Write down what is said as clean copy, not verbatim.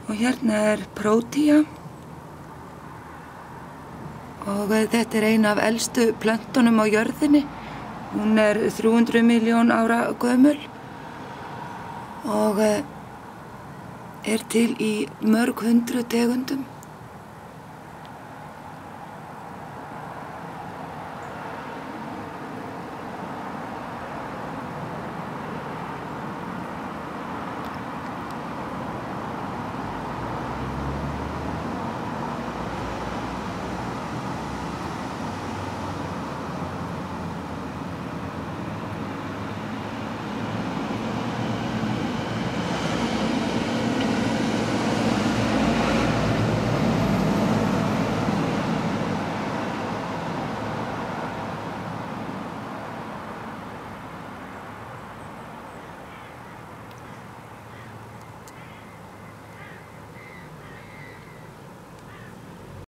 Og hérna prótía. Og þetta ein af elstu plöntunum á jörðinni. Hún 300 milljón ára gömul. Og til í mörg hundruð tegundum.